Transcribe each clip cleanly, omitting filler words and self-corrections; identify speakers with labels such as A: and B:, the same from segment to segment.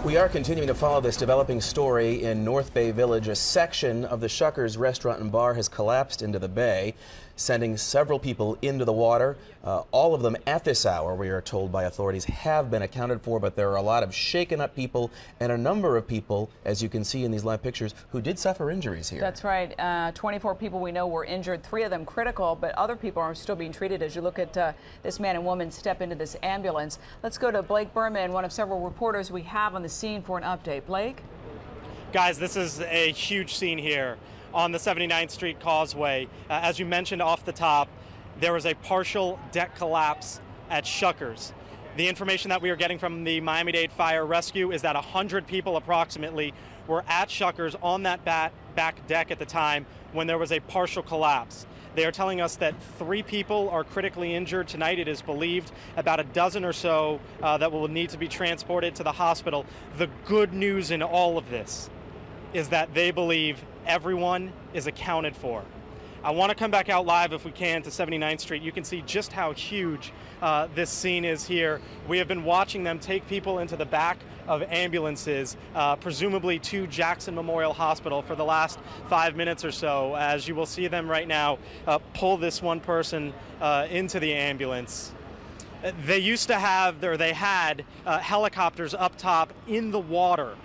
A: We are continuing to follow this developing story in North Bay Village. A section of the Shuckers Restaurant and Bar has collapsed into the bay, sending several people into the water. All of them at this hour, we are told by authorities, have been accounted for, but there are a lot of shaken up people and a number of people, as you can see in these live pictures, who did suffer injuries here.
B: That's right. 24 people we know were injured, 3 of them critical, but other people are still being treated as you look at this man and woman step into this ambulance. Let's go to Blake Berman, one of several reporters we have on the scene for an update. Blake?
C: Guys, this is a huge scene here on the 79th Street Causeway. As you mentioned off the top, there was a partial deck collapse at Shuckers. The information that we are getting from the Miami-Dade Fire Rescue is that 100 people approximately were at Shuckers on that back deck at the time when there was a partial collapse. They are telling us that 3 people are critically injured tonight. It is believed about a dozen or so that will need to be transported to the hospital. The good news in all of this is that they believe everyone is accounted for. I want to come back out live if we can to 79th Street. You can see just how huge this scene is here. We have been watching them take people into the back of ambulances, presumably to Jackson Memorial Hospital for the last 5 minutes or so, as you will see them right now pull this one person into the ambulance. They used to have, or they had, helicopters up top in the water.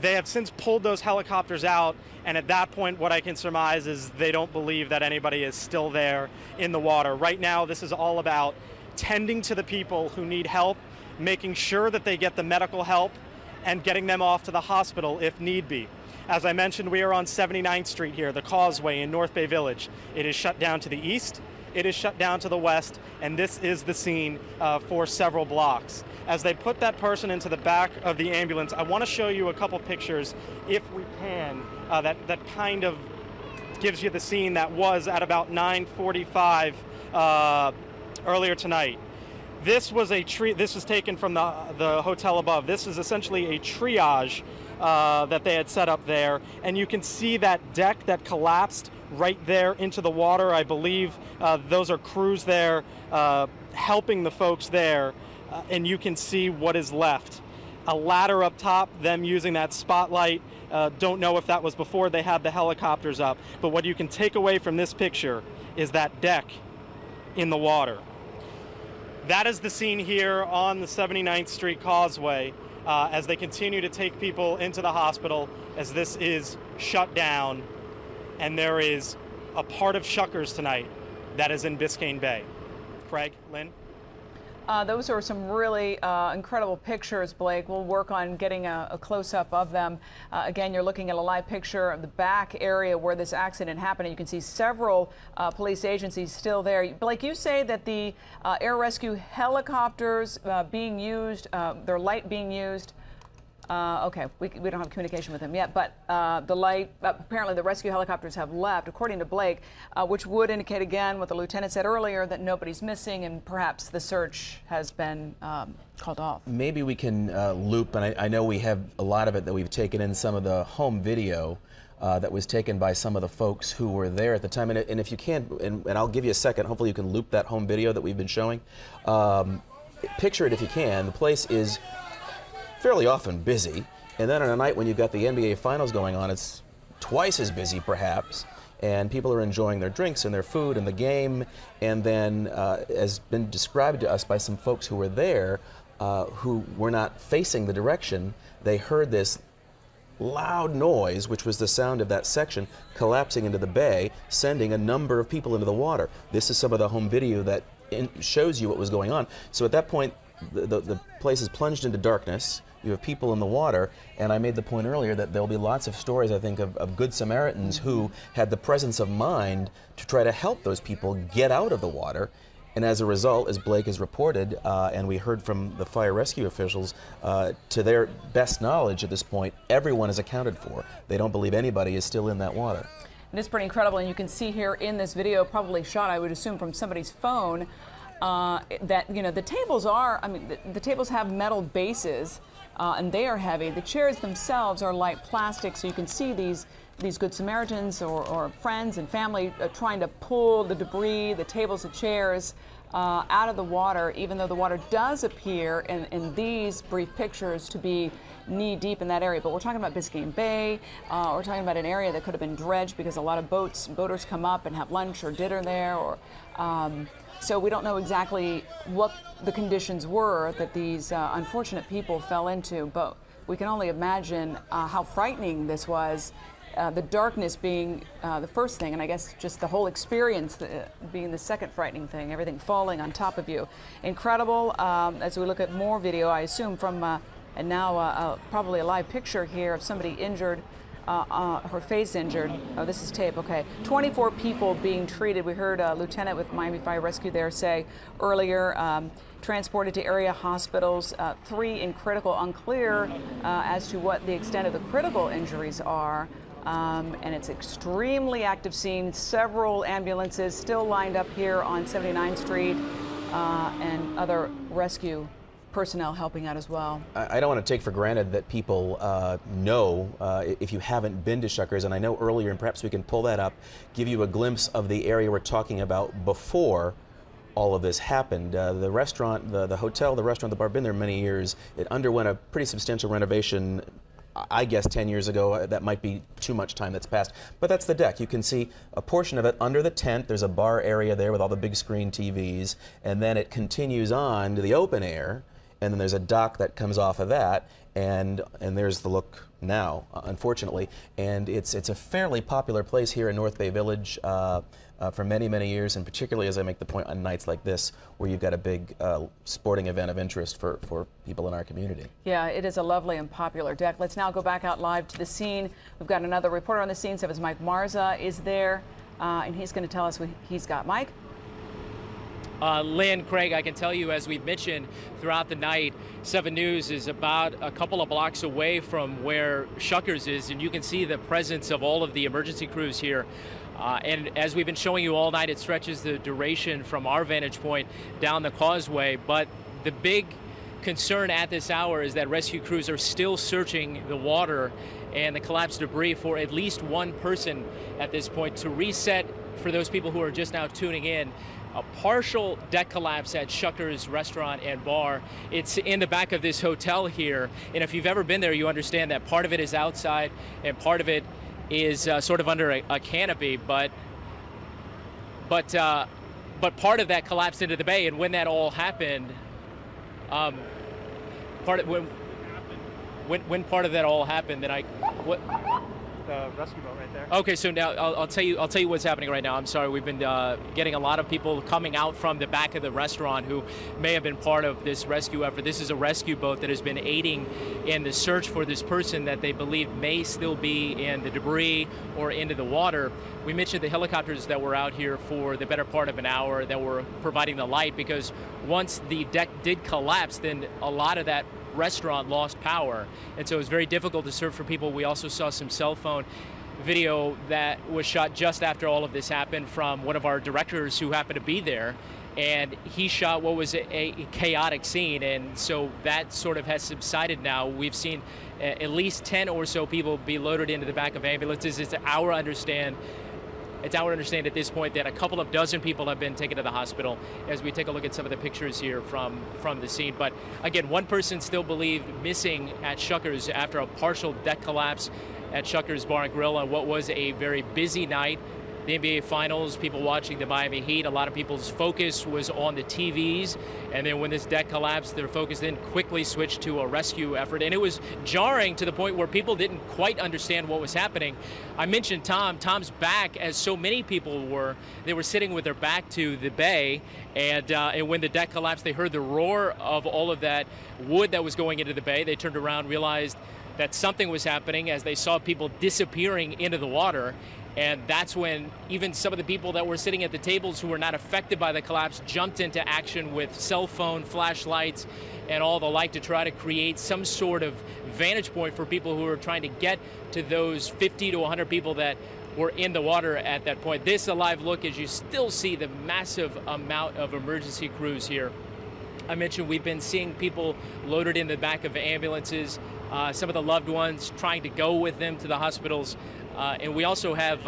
C: They have since pulled those helicopters out, and at that point what I can surmise is they don't believe that anybody is still there in the water. Right now this is all about tending to the people who need help, making sure that they get the medical help, and getting them off to the hospital if need be. As I mentioned, we are on 79th Street here, the Causeway in North Bay Village. It is shut down to the east, it is shut down to the west, and this is the scene for several blocks. As they put that person into the back of the ambulance, I want to show you a couple pictures, if we can, that kind of gives you the scene that was at about 9:45 earlier tonight. This was this was taken from the hotel above. This is essentially a triage that they had set up there, and you can see that deck that collapsed right there into the water. I believe those are crews there helping the folks there, and you can see what is left. A ladder up top, them using that spotlight. Don't know if that was before they had the helicopters up, but what you can take away from this picture is that deck in the water. That is the scene here on the 79th Street Causeway as they continue to take people into the hospital, as this is shut down, and there is a part of Shuckers tonight that is in Biscayne Bay. Craig, Lynn?
B: Those are some really incredible pictures, Blake. We'll work on getting a close-up of them. Again, you're looking at a live picture of the back area where this accident happened, and you can see several police agencies still there. Blake, you say that the air rescue helicopters being used, their light being used. Okay, we don't have communication with him yet, but the light, apparently the rescue helicopters have left, according to Blake, which would indicate again what the lieutenant said earlier, that nobody's missing and perhaps the search has been called off. Maybe we can
A: loop, and I know we have a lot of it that we've taken in some of the home video that was taken by some of the folks who were there at the time. And if you can, and I'll give you a second, hopefully you can loop that home video that we've been showing. Picture it if you can. The place is fairly often busy, and then on a night when you've got the NBA Finals going on, it's twice as busy perhaps, and people are enjoying their drinks and their food and the game, and then as been described to us by some folks who were there who were not facing the direction, they heard this loud noise, which was the sound of that section collapsing into the bay, sending a number of people into the water. This is some of the home video that shows you what was going on. So at that point, the place is plunged into darkness. You have people in the water, and I made the point earlier that there'll be lots of stories, I think, of good Samaritans who had the presence of mind to try to help those people get out of the water. And as a result, as Blake has reported, and we heard from the fire rescue officials, to their best knowledge at this point, everyone is accounted for. They don't believe anybody is still in that water.
B: And it's pretty incredible, and you can see here in this video, probably shot, I would assume, from somebody's phone, that, you know, the tables are, I mean, the tables have metal bases, and they are heavy. The chairs themselves are light plastic, so you can see these Good Samaritans or friends and family trying to pull the debris, the tables, the chairs, out of the water, even though the water does appear in these brief pictures to be knee deep in that area. But we're talking about Biscayne Bay. We're talking about an area that could have been dredged because a lot of boaters come up and have lunch or dinner there. So we don't know exactly what the conditions were that these unfortunate people fell into, but we can only imagine how frightening this was. The darkness being the first thing, and I guess just the whole experience being the second frightening thing, everything falling on top of you. Incredible. As we look at more video, I assume from, and now probably a live picture here of somebody injured, her face injured. Oh, this is tape, okay. 24 people being treated. We heard a lieutenant with Miami Fire Rescue there say earlier, transported to area hospitals, 3 in critical, unclear as to what the extent of the critical injuries are. And it's extremely active scene. Several ambulances still lined up here on 79th Street and other rescue personnel helping out as well.
A: I don't want to take for granted that people know if you haven't been to Shuckers, and I know earlier, and perhaps we can pull that up, give you a glimpse of the area we're talking about before all of this happened. The restaurant, the hotel, the restaurant, the bar, been there many years. It underwent a pretty substantial renovation, I guess 10 years ago. That might be too much time that's passed, but that's the deck. You can see a portion of it under the tent. There's a bar area there with all the big screen TVs, and then it continues on to the open air, and then there's a dock that comes off of that, and there's the look now, unfortunately. And it's a fairly popular place here in North Bay Village for many, many years, and particularly as I make the point on nights like this, where you've got a big sporting event of interest for people in our community. Yeah,
B: it is a lovely and popular deck. Let's now go back out live to the scene. We've got another reporter on the scene. So Mike Marza is there, and he's going to tell us what he's got. Mike?
D: Lynn, Craig, I can tell you, as we've mentioned throughout the night, 7 News is about a couple of blocks away from where Shuckers is, and you can see the presence of all of the emergency crews here. And as we've been showing you all night, it stretches the duration from our vantage point down the causeway. But the big concern at this hour is that rescue crews are still searching the water and the collapsed debris for at least one person at this point. To reset, for those people who are just now tuning in, a partial deck collapse at Shuckers Restaurant and Bar. It's in the back of this hotel here, and if you've ever been there, you understand that part of it is outside and part of it is sort of under a canopy, but part of that collapsed into the bay. And when that all happened, when part of that all happened, then
C: the rescue boat right there.
D: Okay, so now I'll tell you what's happening right now. I'm sorry, we've been getting a lot of people coming out from the back of the restaurant who may have been part of this rescue effort. This is a rescue boat that has been aiding in the search for this person that they believe may still be in the debris or into the water. We mentioned the helicopters that were out here for the better part of an hour that were providing the light, because once the deck did collapse, then a lot of that restaurant lost power, and so it was very difficult to search for people. We also saw some cell phone video that was shot just after all of this happened from one of our directors who happened to be there, and he shot what was a chaotic scene, and so that sort of has subsided now. We've seen at least 10 or so people be loaded into the back of ambulances. It's our understanding at this point that a couple of dozen people have been taken to the hospital as we take a look at some of the pictures here from the scene. But again, one person still believed missing at Shuckers after a partial deck collapse at Shuckers Bar Grill on what was a very busy night. The NBA Finals, people watching the Miami Heat, a lot of people's focus was on the TVs, and then when this deck collapsed, their focus then quickly switched to a rescue effort, and it was jarring to the point where people didn't quite understand what was happening. I mentioned Tom's back, as so many people were. They were sitting with their back to the bay, and when the deck collapsed, they heard the roar of all of that wood that was going into the bay. They turned around, realized that something was happening as they saw people disappearing into the water. And that's when even some of the people that were sitting at the tables who were not affected by the collapse jumped into action with cell phone, flashlights, and all the like to try to create some sort of vantage point for people who were trying to get to those 50 to 100 people that were in the water at that point. This is a live look as you still see the massive amount of emergency crews here. I mentioned we've been seeing people loaded in the back of ambulances, some of the loved ones trying to go with them to the hospitals. And we also have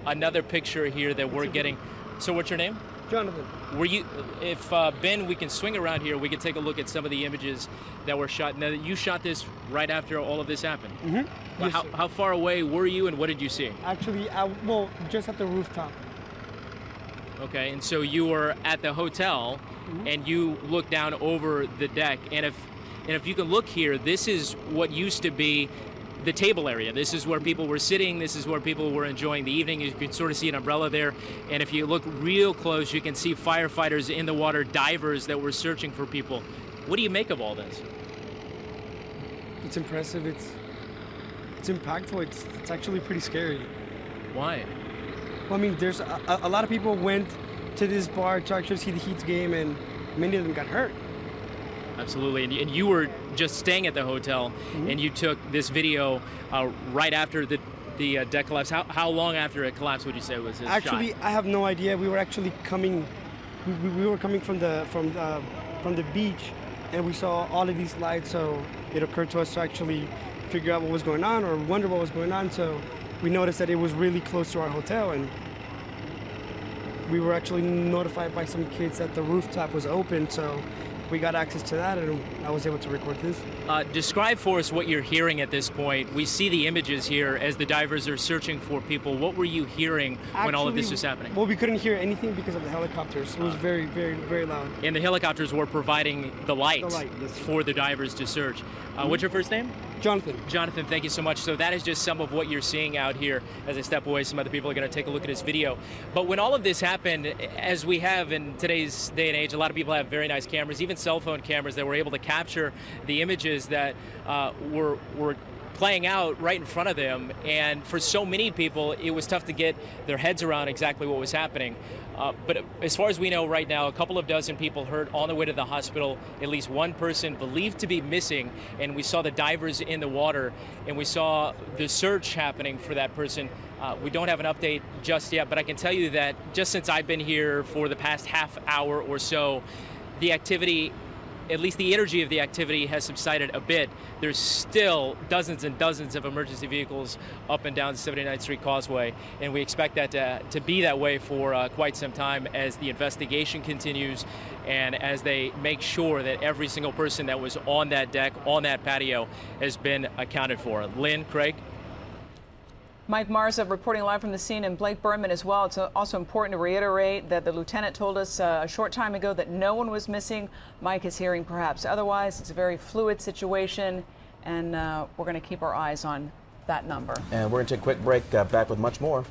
D: another picture here that we're getting. So what's your name?
E: Jonathan.
D: Were you, if Ben, we can swing around here, we can take a look at some of the images that were shot. Now, you shot this right after all of this happened.
E: Mm-hmm. Yes,
D: how far away were you, and what did you see?
E: Actually, well, just at the rooftop.
D: Okay, and so you were at the hotel, and you looked down over the deck, and if you can look here, this is what used to be the table area. This is where people were sitting. This is where people were enjoying the evening. You can sort of see an umbrella there. And if you look real close, you can see firefighters in the water, divers that were searching for people. What do you make of all this?
E: It's impressive. It's impactful. It's actually pretty scary.
D: Why?
E: Well, I mean, there's a lot of people went to this bar to actually see the Heat's game, and many of them got hurt.
D: Absolutely, and you were just staying at the hotel, and you took this video right after the deck collapse. How long after it collapsed would you say was this
E: Actually,
D: shot?
E: I have no idea. We were actually coming. We were coming from the beach, and we saw all of these lights. So it occurred to us to actually figure out what was going on or wonder what was going on. So we noticed that it was really close to our hotel, and we were actually notified by some kids that the rooftop was open. So we got access to that, and I was able to record this.
D: Describe for us what you're hearing at this point. We see the images here as the divers are searching for people. What were you hearing when all of this was happening?
E: Well, we couldn't hear anything because of the helicopters. It was very, very, very loud.
D: And the helicopters were providing the light,
E: yes.
D: for the divers to search. What's your first name?
E: Jonathan.
D: Jonathan, thank you so much. So that is just some of what you're seeing out here. As I step away, some other people are going to take a look at this video. But when all of this happened, as we have in today's day and age, a lot of people have very nice cameras, even cell phone cameras that were able to capture the images that were playing out right in front of them. And for so many people, it was tough to get their heads around exactly what was happening. But as far as we know right now, a couple of dozen people hurt on the way to the hospital, at least one person believed to be missing, and we saw the divers in the water, and we saw the search happening for that person. We don't have an update just yet, but I can tell you that just since I've been here for the past half hour or so, the activity, at least the energy of the activity, has subsided a bit. There's still dozens and dozens of emergency vehicles up and down the 79th Street Causeway, and we expect that to be that way for quite some time as the investigation continues and as they make sure that every single person that was on that deck, on that patio, has been accounted for. Lynn, Craig?
B: Mike Marza reporting live from the scene, and Blake Berman as well. It's also important to reiterate that the lieutenant told us a short time ago that no one was missing. Mike is hearing perhaps otherwise. It's a very fluid situation, and we're going to keep our eyes on that number.
A: And we're going to take a quick break, back with much more.